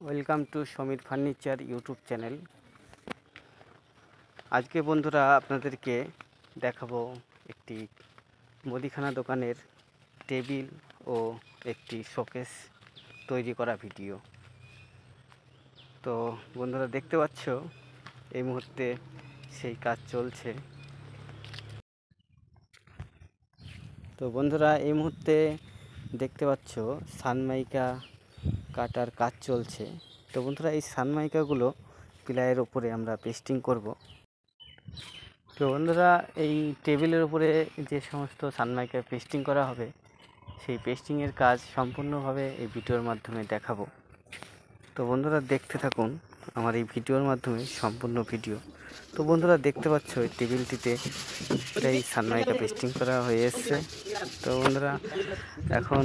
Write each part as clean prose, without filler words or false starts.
Welcome to Samir furniture YouTube channel. আজকে বন্ধুরা আপনাদেরকে দেখাবো একটি মুদিখানা দোকানের টেবিল ও একটি শোকেস তৈরি করা ভিডিও। তো বন্ধুরা দেখতে পাচ্ছ এই মুহূর্তে সেই কাজ চলছে। তো বন্ধুরা এই মুহূর্তে দেখতে পাচ্ছ সানমাইকা কাটার কাজ চলছে। তো বন্ধুরা এই সানমাইকাগুলো প্লাইয়ের ওপরে আমরা পেস্টিং করব। তো বন্ধুরা এই টেবিলের উপরে যে সমস্ত সানমাইকা পেস্টিং করা হবে সেই পেস্টিংয়ের কাজ সম্পূর্ণভাবে এই ভিডিওর মাধ্যমে দেখাবো। তো বন্ধুরা দেখতে থাকুন আমার এই ভিডিওর মাধ্যমে সম্পূর্ণ ভিডিও। তো বন্ধুরা দেখতে পাচ্ছ এই টেবিলটিতে এই সানমাইকা পেস্টিং করা হয়ে এসছে। তো বন্ধুরা এখন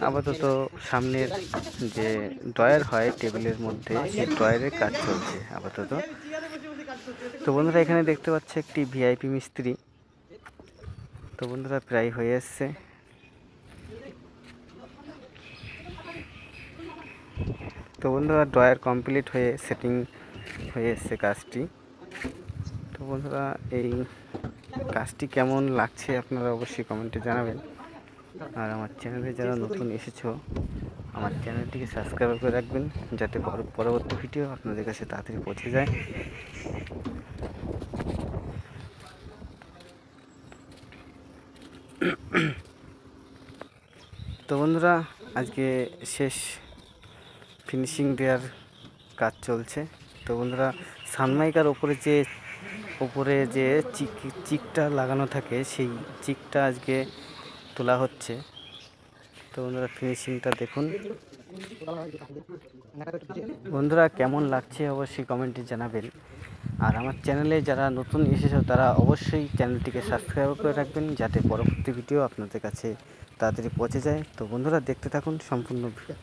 আপাতত সামনের যে ড্রয়ার হয় টেবিলের মধ্যে সেই ড্রয়ারের কাজ চলছে আপাতত। তো বন্ধুরা এখানে দেখতে পাচ্ছে একটি ভিআইপি মিস্ত্রি। তো বন্ধুরা প্রায় হয়ে এসছে। তো বন্ধুরা ড্রয়ার কমপ্লিট হয়ে সেটিং হয়ে এসছে কাজটি। তো বন্ধুরা এই কাজটি কেমন লাগছে আপনারা অবশ্যই কমেন্টে জানাবেন। আর আমার চ্যানেলে যারা নতুন এসেছো আমার চ্যানেলটিকে সাবস্ক্রাইব করে রাখবেন যাতে পরবর্তী ভিডিও আপনাদের কাছে তাড়াতাড়ি পৌঁছে যায়। তো বন্ধুরা আজকে শেষ ফিনিশিং দেওয়ার কাজ চলছে। তো বন্ধুরা সানমাইকার উপরে যে চিকটা লাগানো থাকে সেই চিকটা আজকে তোলা হচ্ছে। তো বন্ধুরা ফিনিশিংটা দেখুন। বন্ধুরা কেমন লাগছে অবশ্যই কমেন্টে জানাবেন। আর আমার চ্যানেলে যারা নতুন এসেছে তারা অবশ্যই চ্যানেলটিকে সাবস্ক্রাইব করে রাখবেন যাতে পরবর্তী ভিডিও আপনাদের কাছে তাড়াতাড়ি পৌঁছে যায়। তো বন্ধুরা দেখতে থাকুন সম্পূর্ণ ভিডিও।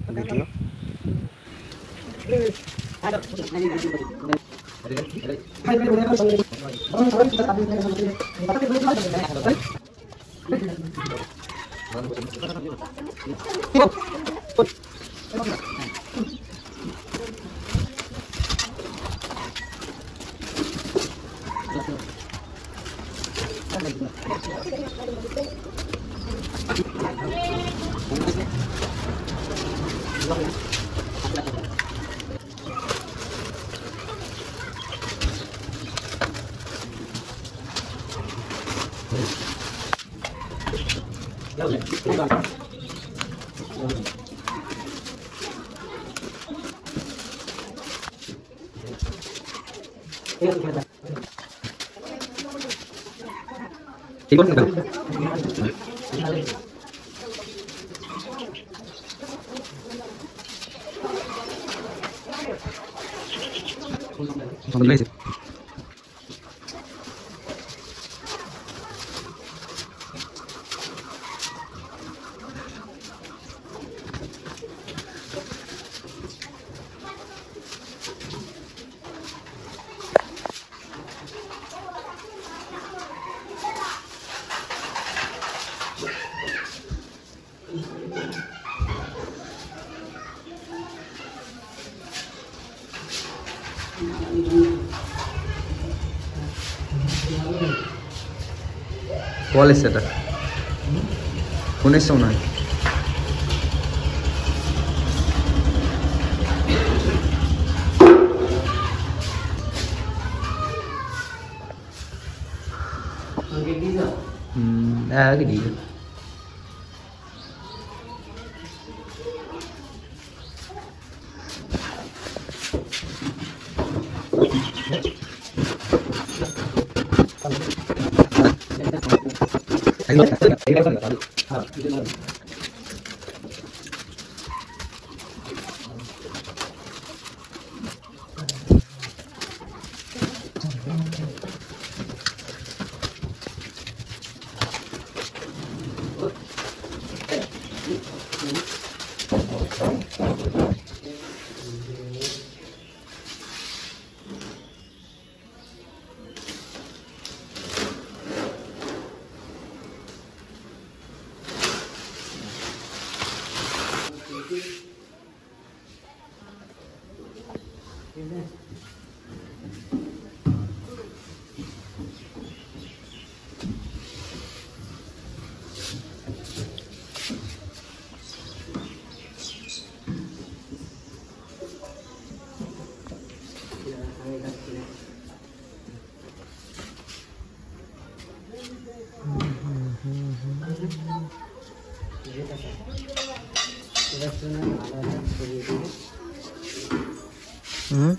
কল এসছে, এটা ফোন এসছে মনে হয়। আগে দিয়ে হুম।